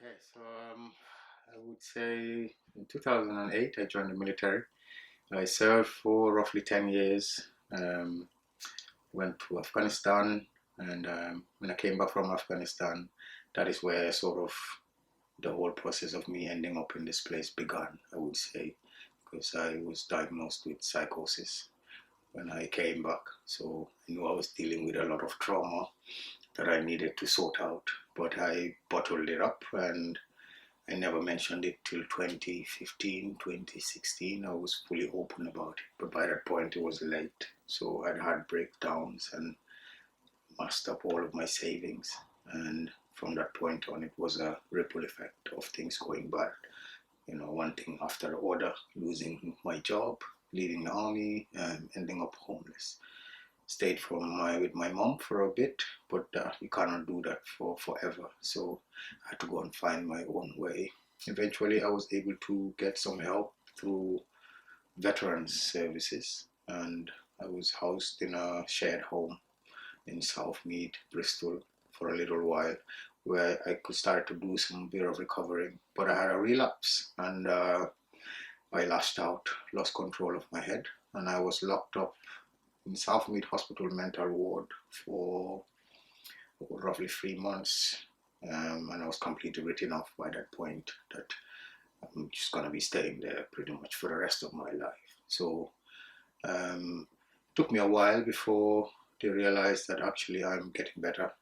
Okay, so I would say in 2008 I joined the military. I served for roughly 10 years. Went to Afghanistan, and when I came back from Afghanistan, that is where sort of the whole process of me ending up in this place began, I would say, because I was diagnosed with psychosis when I came back. So I knew I was dealing with a lot of trauma that I needed to sort out, but I bottled it up and I never mentioned it till 2015, 2016. I was fully open about it, but by that point it was late. So I'd had breakdowns and messed up all of my savings. And from that point on, it was a ripple effect of things going bad. You know, one thing after the other, losing my job, leaving the army, ending up homeless. Stayed with my mom for a bit, but you cannot do that for forever. So I had to go and find my own way. Eventually, I was able to get some help through veterans services, and I was housed in a shared home in Southmead, Bristol, for a little while, where I could start to do some bit of recovering. But I had a relapse, and I lashed out, lost control of my head, and I was locked up in Southmead Hospital mental ward for roughly 3 months. And I was completely written off by that point that I'm just going to be staying there pretty much for the rest of my life. So it took me a while before they realized that actually I'm getting better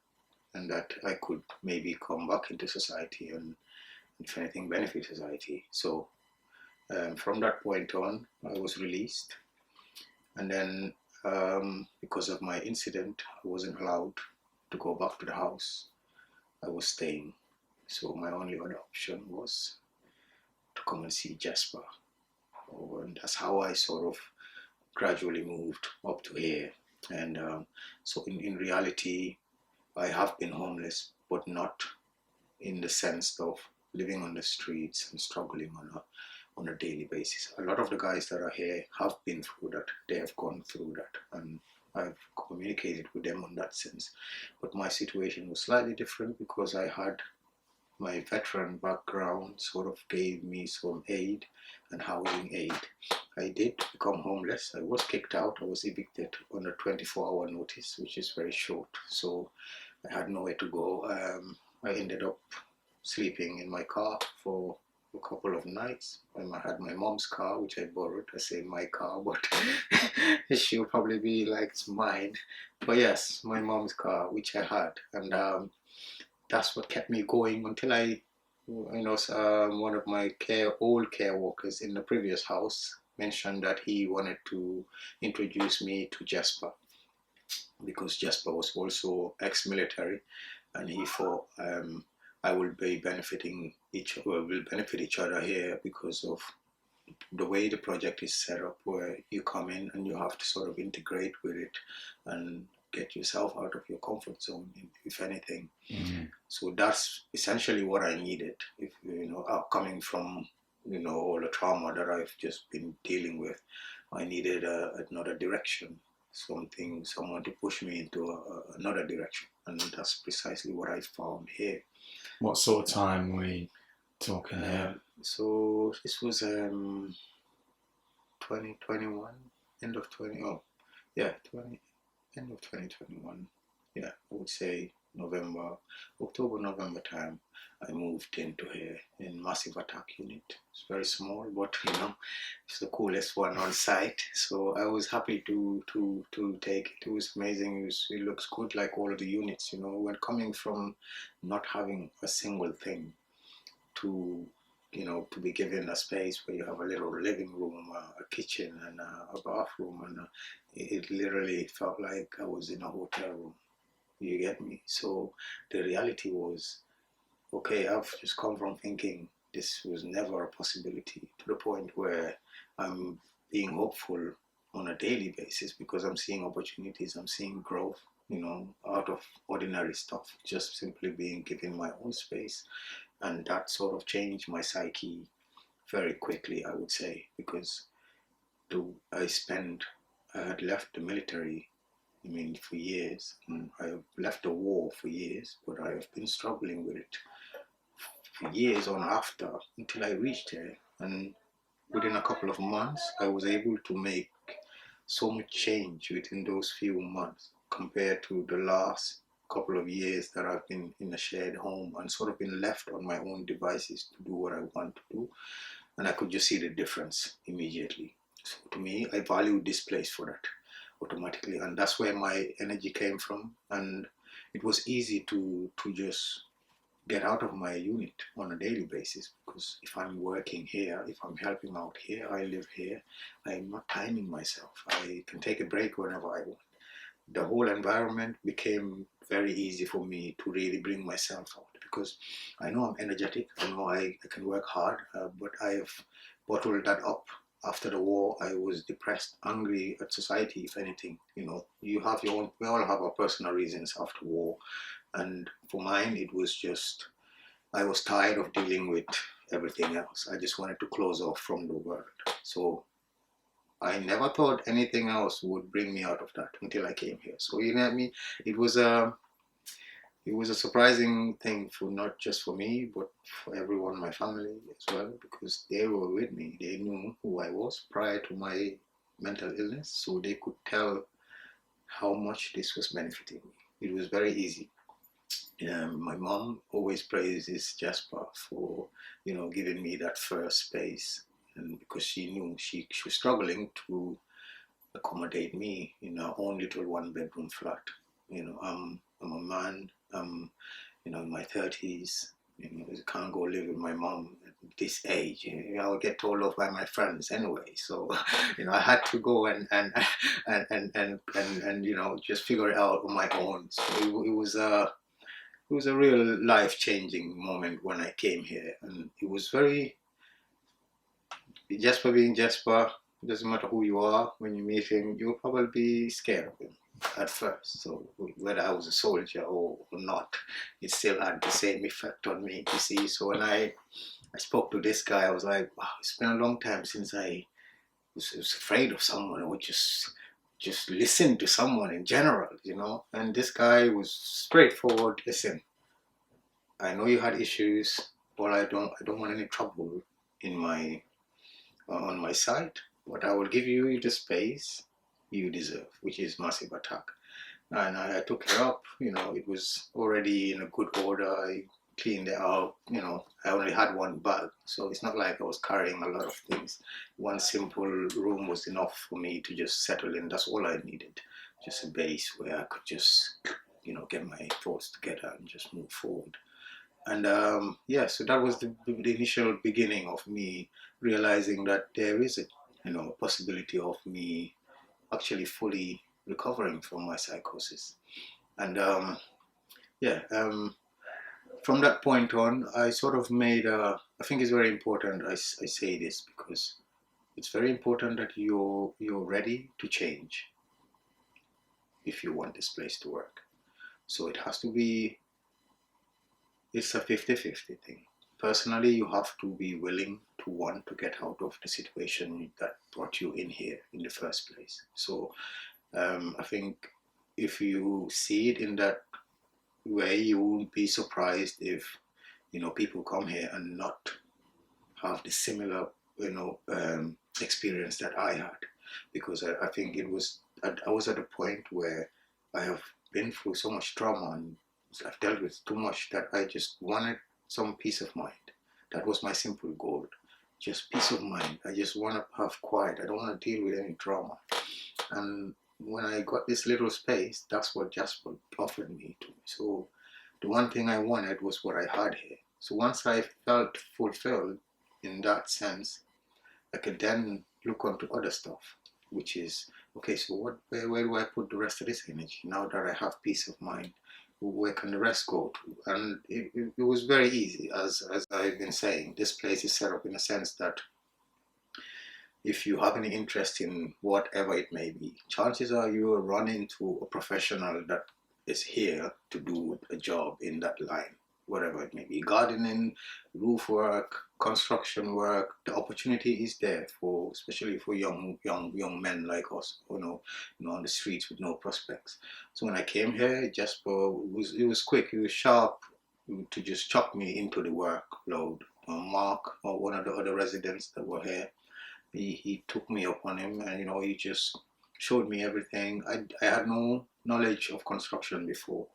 and that I could maybe come back into society and, if anything, benefit society. So from that point on, I was released. And then because of my incident, I wasn't allowed to go back to the house. I was staying. So my only other option was to come and see Jasper. And that's how I sort of gradually moved up to here. And so in reality, I have been homeless, but not in the sense of living on the streets and struggling on a daily basis. A lot of the guys that are here have been through that. They have gone through that, and I've communicated with them on that sense. But my situation was slightly different because I had my veteran background sort of gave me some aid and housing aid. I did become homeless. I was kicked out. I was evicted on a 24-hour notice, which is very short. So I had nowhere to go. I ended up sleeping in my car for a couple of nights. I had my mom's car, which I borrowed. I say my car, but she'll probably be like, it's mine. But yes, my mom's car, which I had. And that's what kept me going until one of my old care workers in the previous house mentioned that he wanted to introduce me to Jasper because Jasper was also ex-military, and he thought I will be will benefit each other here because of the way the project is set up, where you come in and you have to sort of integrate with it and get yourself out of your comfort zone, if anything. Mm-hmm. So that's essentially what I needed. If coming from all the trauma that I've just been dealing with, I needed another direction, someone to push me into another direction, and that's precisely what I found here. What sort of time were we talking here? So this was 2021, end of 20. Oh, yeah, 20. End of 2021, yeah, I would say October, November time, I moved into here in Massive Attack Unit. It's very small, but it's the coolest one on site. So I was happy to take it. It was amazing. It looks good, like all of the units. When coming from not having a single thing to to be given a space where you have a little living room, a kitchen, and a bathroom, and it literally felt like I was in a hotel room. You get me? So the reality was, okay, I've just come from thinking this was never a possibility to the point where I'm being hopeful on a daily basis because I'm seeing opportunities, I'm seeing growth, out of ordinary stuff, just simply being given my own space. And that sort of changed my psyche very quickly, I would say, because I had left the military, for years, and I have left the war for years, but I have been struggling with it for years on after until I reached here. And within a couple of months, I was able to make so much change within those few months compared to the last couple of years that I've been in a shared home and sort of been left on my own devices to do what I want to do. And I could just see the difference immediately. So to me, I value this place for that automatically. And that's where my energy came from. And it was easy to just get out of my unit on a daily basis, because if I'm working here, if I'm helping out here, I live here, I'm not timing myself. I can take a break whenever I want. The whole environment became very easy for me to really bring myself out, because I know I'm energetic, I know I can work hard, but I've bottled that up. After the war, I was depressed, angry at society, if anything. You know, you have your own, we all have our personal reasons after war. And for mine, it was just, I was tired of dealing with everything else. I just wanted to close off from the world. So I never thought anything else would bring me out of that until I came here. So you know what I mean? It was a surprising thing, for not just for me, but for everyone in my family as well, because they were with me. They knew who I was prior to my mental illness, so they could tell how much this was benefiting me. It was very easy. My mom always praises Jasper for, giving me that first space, and because she knew she was struggling to accommodate me in our own little one-bedroom flat. I'm a man. In my 30s. I can't go live with my mom at this age. I'll get told off by my friends anyway. So, I had to go and just figure it out on my own. So it was a real life-changing moment when I came here, and it was very, Jasper being Jasper. It doesn't matter who you are, when you meet him, you'll probably be scared of him at first. So whether I was a soldier or not, it still had the same effect on me, you see. So when I spoke to this guy, I was like, wow, it's been a long time since I was afraid of someone, or just listen to someone in general, And this guy was straightforward. Listen, I know you had issues, but I don't want any trouble in my on my side, but I will give you the space you deserve, which is massive attack. And I took it up, it was already in a good order. I cleaned it out, I only had one bag, so it's not like I was carrying a lot of things. One simple room was enough for me to just settle in. That's all I needed, just a base where I could just, get my thoughts together and just move forward. And so that was the initial beginning of me realizing that there is a possibility of me actually fully recovering from my psychosis. And from that point on, I sort of made I think it's very important I say this, because it's very important that you're ready to change if you want this place to work. So it has to be, it's a 50-50 thing. Personally, you have to be willing to want to get out of the situation that brought you in here in the first place. So I think if you see it in that way, you won't be surprised if people come here and not have the similar experience that I had, because I think I was at a point where I have been through so much trauma, and I've dealt with too much, that I just wanted some peace of mind. That was my simple goal, just peace of mind. I just want to have quiet. I don't want to deal with any drama. And when I got this little space, that's what Jasper offered me to me. So the one thing I wanted was what I had here. So once I felt fulfilled in that sense, I could then look onto other stuff, which is, okay, so where do I put the rest of this energy now that I have peace of mind? Where can the rest go to? And it was very easy. As I've been saying, this place is set up in a sense that if you have any interest in whatever it may be, chances are you will run into a professional that is here to do a job in that line, whatever it may be, gardening, roof work, construction work. The opportunity is there for, especially for young men like us, on the streets with no prospects. So when I came here, it was quick, it was sharp. to just chuck me into the workload. Mark, or one of the other residents that were here, he took me up on him, and he just showed me everything. I had no knowledge of construction before,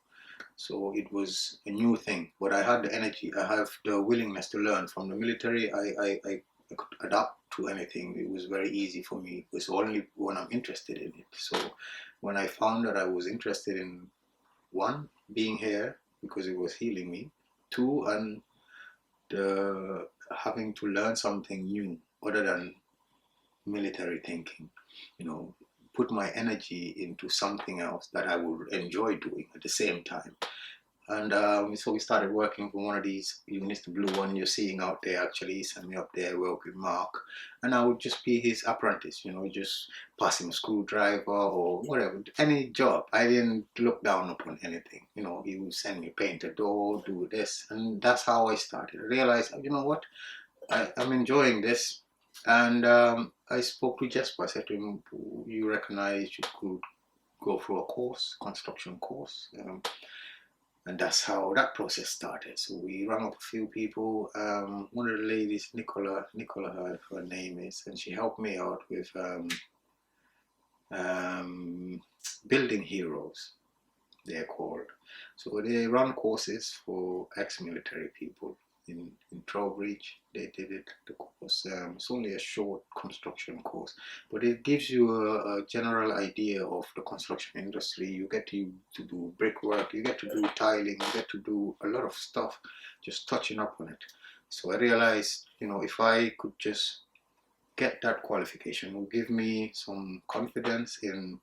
so it was a new thing. But I had the energy, I have the willingness to learn. From the military, I could adapt to anything. It was very easy for me. It was only when I'm interested in it. So when I found that I was interested in, one, being here because it was healing me, two, and the having to learn something new other than military thinking, you know, put my energy into something else that I would enjoy doing at the same time. And so we started working for one of these units, the blue one you're seeing out there. Actually, he sent me up there, work with Mark, and I would just be his apprentice, just pass him a screwdriver or whatever, any job. I didn't look down upon anything. He would send me paint a door, do this, and that's how I started. I realized, you know what, I'm enjoying this. And I spoke to Jesper. I said to him, you recognize you could go through a course, construction course. And that's how that process started. So we rang up a few people. One of the ladies, Nicola, her name is, and she helped me out with building heroes, they're called. So they run courses for ex-military people in Trowbridge. They did it, the course. It's only a short construction course, but it gives you a general idea of the construction industry. You get to do brickwork, you get to do tiling, you get to do a lot of stuff, just touching up on it. So I realized, if I could just get that qualification, it will give me some confidence in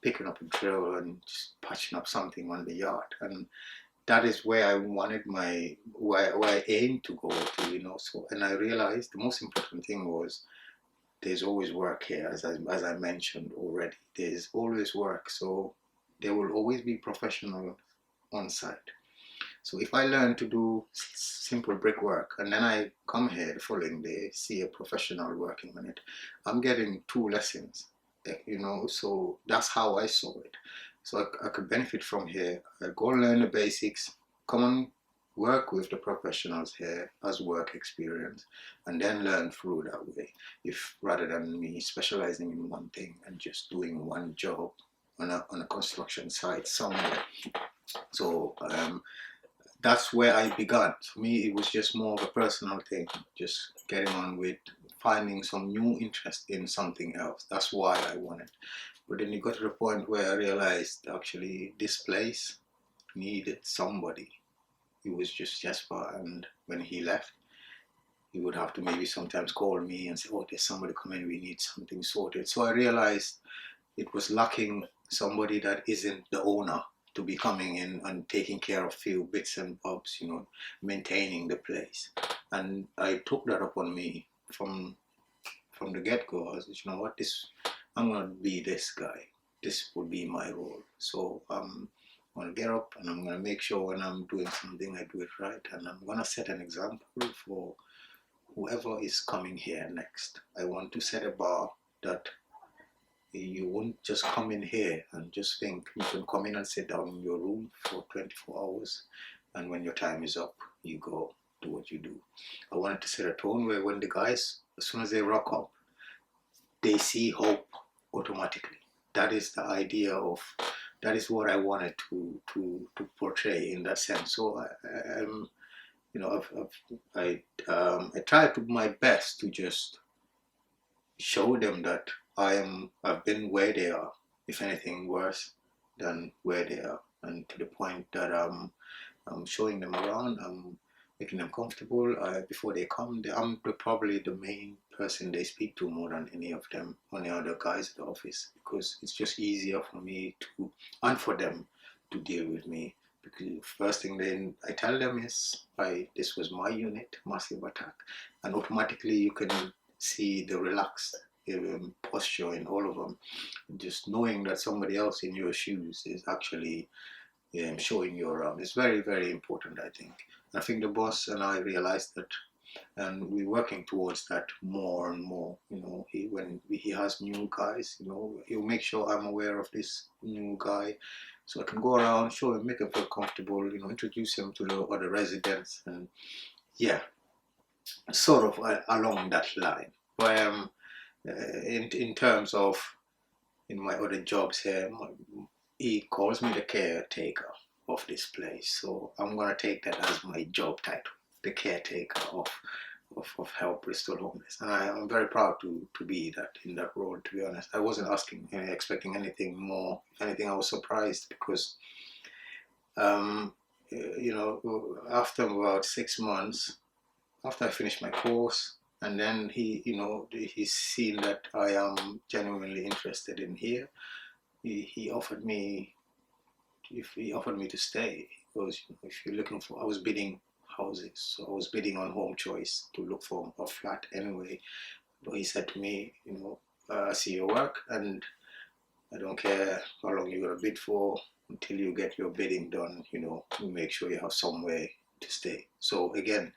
picking up a drill and just patching up something on the yard. And that is where I wanted where I aimed to go to, So, and I realized the most important thing was there's always work here, as I mentioned already. There's always work, so there will always be professionals on site. So if I learn to do simple brickwork and then I come here the following day, see a professional working on it, I'm getting 2 lessons, so that's how I saw it. So I could benefit from here. I go and learn the basics, come and work with the professionals here as work experience, and then learn through that way. If rather than me specializing in one thing and just doing one job on a construction site somewhere. So that's where I began. For me, it was just more of a personal thing, just getting on with finding some new interest in something else. That's why I wanted. But then it got to the point where I realized actually this place needed somebody. It was just Jesper, and when he left, he would have to maybe sometimes call me and say, oh, there's somebody coming, we need something sorted. So I realized it was lacking somebody that isn't the owner to be coming in and taking care of few bits and bobs, maintaining the place. And I took that upon me from the get-go. I said, you know what, I'm gonna be this guy. This will be my role. So I'm gonna get up and I'm gonna make sure when I'm doing something I do it right, and I'm gonna set an example for whoever is coming here next. I want to set a bar that you won't just come in here and just think you can come in and sit down in your room for 24 hours, and when your time is up, you go do what you do. I wanted to set a tone where when the guys, as soon as they rock up, they see hope automatically. That is the idea of, that is what I wanted to portray in that sense. So I try to do my best to just show them that I've been where they are, if anything worse than where they are, and to the point that I'm showing them around, I'm making them comfortable. Before they come, I'm probably the main person they speak to more than any of them, any other guys at the office, because it's just easier for me to, and for them to deal with me. Because first thing then I tell them is, this was my unit, massive attack, and automatically you can see the relaxed posture in all of them. Just knowing that somebody else in your shoes is actually showing you around is very, very important, I think. I think the boss and I realized that, and we're working towards that more and more. When he has new guys, he'll make sure I'm aware of this new guy. so I can go around, show him, make him feel comfortable, introduce him to the other residents, and yeah, sort of along that line. But in terms of in my other jobs here, he calls me the caretaker of this place, so I'm gonna take that as my job title, the caretaker of Help Bristol Homeless, and I'm very proud to be that in that role. To be honest, I wasn't expecting anything more. If anything, I was surprised because, after about 6 months, after I finished my course, and then he's seen that I am genuinely interested in here. He offered me to stay, because if you're looking for, I was bidding houses, so I was bidding on Home Choice to look for a flat anyway. But he said to me, I see your work, and I don't care how long you're gonna bid for, until you get your bidding done, you make sure you have somewhere to stay. So again,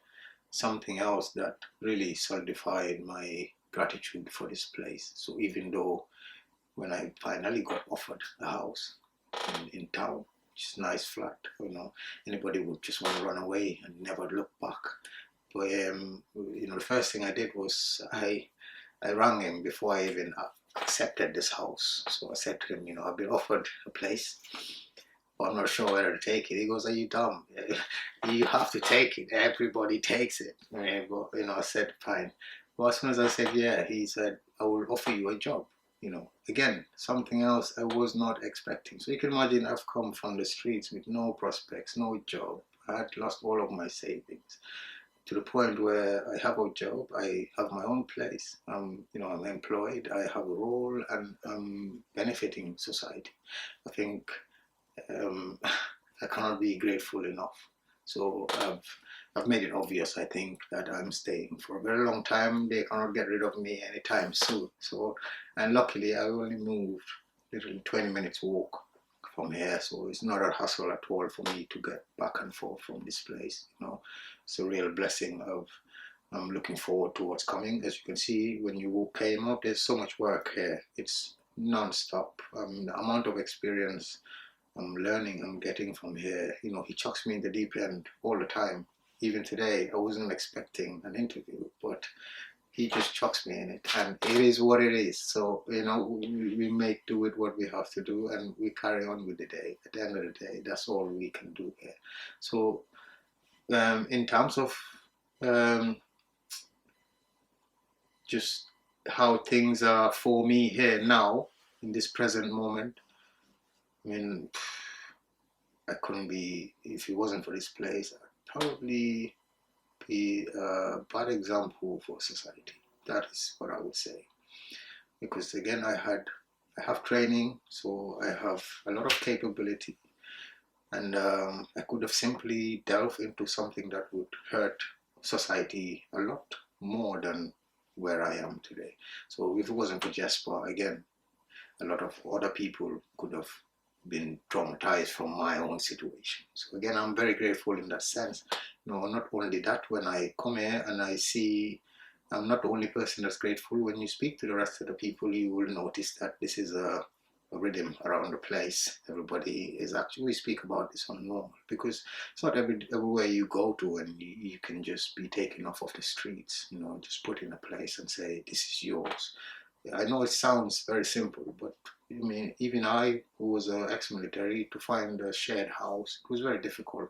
something else that really solidified my gratitude for this place. So even though when I finally got offered a house in town, which is a nice flat, anybody would just want to run away and never look back. But the first thing I did was I rang him before I even accepted this house. So I said to him, I've been offered a place, but I'm not sure whether to take it. He goes, "Are you dumb? You have to take it. Everybody takes it." But, I said, "Fine." Well, as soon as I said, "Yeah," he said, "I will offer you a job." Again, something else I was not expecting. So you can imagine, I've come from the streets with no prospects, no job. I had lost all of my savings, to the point where I have a job, I have my own place, I'm employed, I have a role, and I'm benefiting society. I think I cannot be grateful enough. So I've made it obvious, I think, that I'm staying for a very long time. They cannot get rid of me anytime soon. So, and luckily I only moved literally 20 minutes walk from here, so it's not a hassle at all for me to get back and forth from this place. It's a real blessing. I'm looking forward to what's coming. As you can see, when you came up, there's so much work here. It's non-stop. The amount of experience I'm learning, I'm getting from here. He chucks me in the deep end all the time. Even today, I wasn't expecting an interview, but he just chucks me in it, and it is what it is. So, we make do with what we have to do, and we carry on with the day. At the end of the day, that's all we can do here. So, in terms of just how things are for me here now, in this present moment, I mean, I couldn't be, if it wasn't for this place, I'd probably be a bad example for society. That is what I would say. Because again, I have training, so I have a lot of capability, and I could have simply delved into something that would hurt society a lot more than where I am today. So if it wasn't for Jasper, again, a lot of other people could have been traumatized from my own situation. So again, I'm very grateful in that sense. Not only that, when I come here and I see, I'm not the only person that's grateful. When you speak to the rest of the people, you will notice that this is a rhythm around the place. Everybody is actually, we speak about this on normal, because it's not everywhere you go to and you can just be taken off of the streets, just put in a place and say, "This is yours." I know it sounds very simple, but I mean, even I, who was ex-military, to find a shared house, it was very difficult.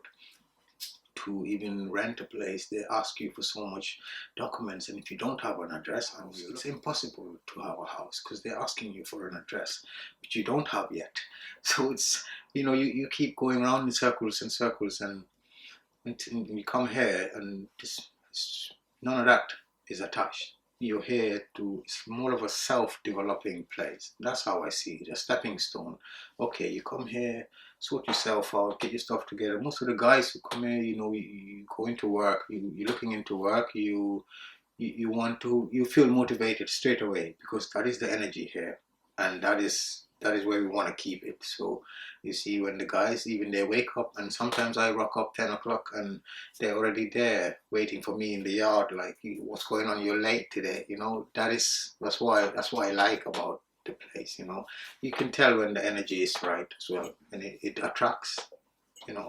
To even rent a place, they ask you for so much documents, and if you don't have an address, it's impossible to have a house, because they're asking you for an address which you don't have yet. So it's, you keep going around in circles and circles, and you come here and none of that is attached. You're here it's more of a self-developing place. That's how I see it, a stepping stone. Okay, you come here, sort yourself out, get your stuff together. Most of the guys who come here, you go into work, you're looking into work, you feel motivated straight away, because that is the energy here, and that is where we want to keep it. So you see, when the guys, even they wake up, and sometimes I rock up 10 o'clock and they're already there waiting for me in the yard, like, "What's going on? You're late today." That's what I like about the place. You can tell when the energy is right as well, and it attracts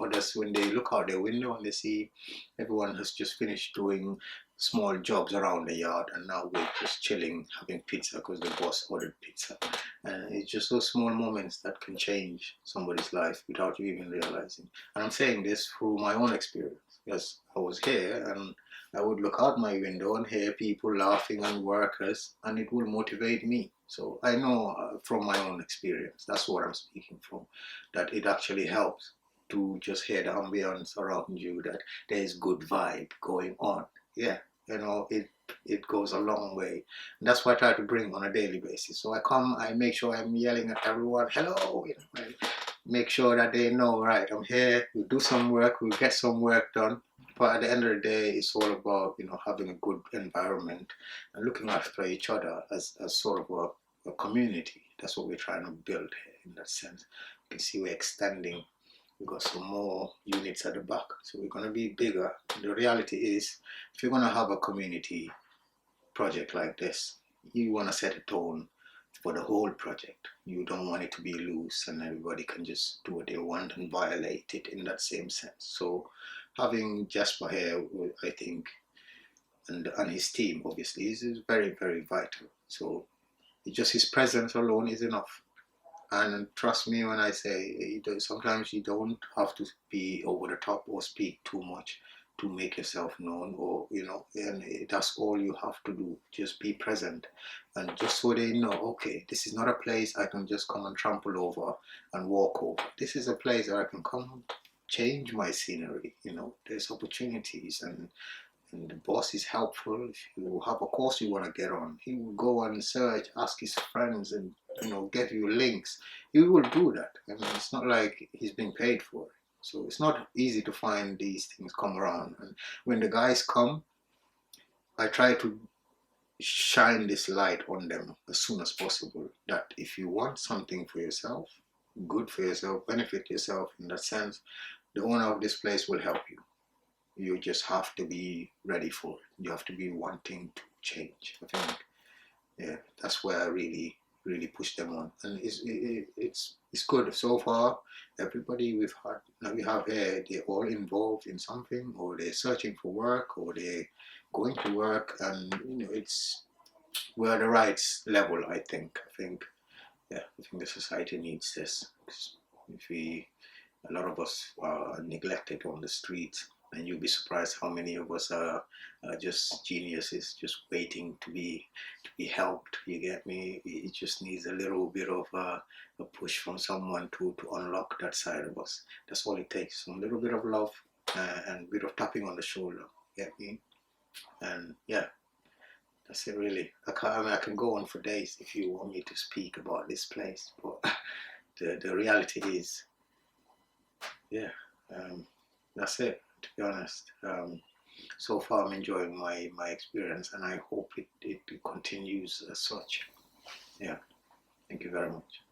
others when they look out their window and they see everyone has just finished doing small jobs around the yard, and now we're just chilling having pizza because the boss ordered pizza. And it's just those small moments that can change somebody's life without you even realizing. And I'm saying this through my own experience, because I was here and I would look out my window and hear people laughing and workers, and it would motivate me. So I know from my own experience, that's what I'm speaking from, that it actually helps to just hear the ambience around you, that there's good vibe going on. Yeah, it goes a long way. And that's what I try to bring on a daily basis. So I come, I make sure I'm yelling at everyone, hello, I make sure that they know, right, I'm here, we'll do some work, we'll get some work done. But at the end of the day, it's all about, having a good environment and looking after each other as sort of a community. That's what we're trying to build here in that sense. You can see we're extending. We've got some more units at the back, so we're going to be bigger. The reality is, if you're going to have a community project like this, you want to set a tone for the whole project. You don't want it to be loose and everybody can just do what they want and violate it in that same sense. So having Jasper here, I think, and his team obviously is very, very vital. So just his presence alone is enough. And trust me when I say, sometimes you don't have to be over the top or speak too much to make yourself known, or and that's all you have to do. Just be present, and just so they know, okay, this is not a place I can just come and trample over and walk over. This is a place that I can come change my scenery. There's opportunities, and the boss is helpful. If you have a course you want to get on, he will go and search, ask his friends, and give you links. He will do that. I mean, it's not like he's being paid for it. So it's not easy to find these things come around. And when the guys come, I try to shine this light on them as soon as possible, that if you want something for yourself, good for yourself, benefit yourself in that sense, the owner of this place will help you. You just have to be ready for it. You have to be wanting to change. I think, yeah, that's where I really, really push them on, and it's good so far. Everybody we have here, they're all involved in something, or they're searching for work, or they're going to work, and we're at the right level. I think, yeah, I think the society needs this. If a lot of us are neglected on the streets, and you'll be surprised how many of us are just geniuses, just waiting to be helped. You get me? It just needs a little bit of a push from someone to unlock that side of us. That's all it takes. Some little bit of love and a bit of tapping on the shoulder. Get me? And yeah, that's it really. I can go on for days if you want me to speak about this place, but the reality is, yeah, that's it, to be honest. So far I'm enjoying my experience, and I hope it continues as such. Yeah, thank you very much.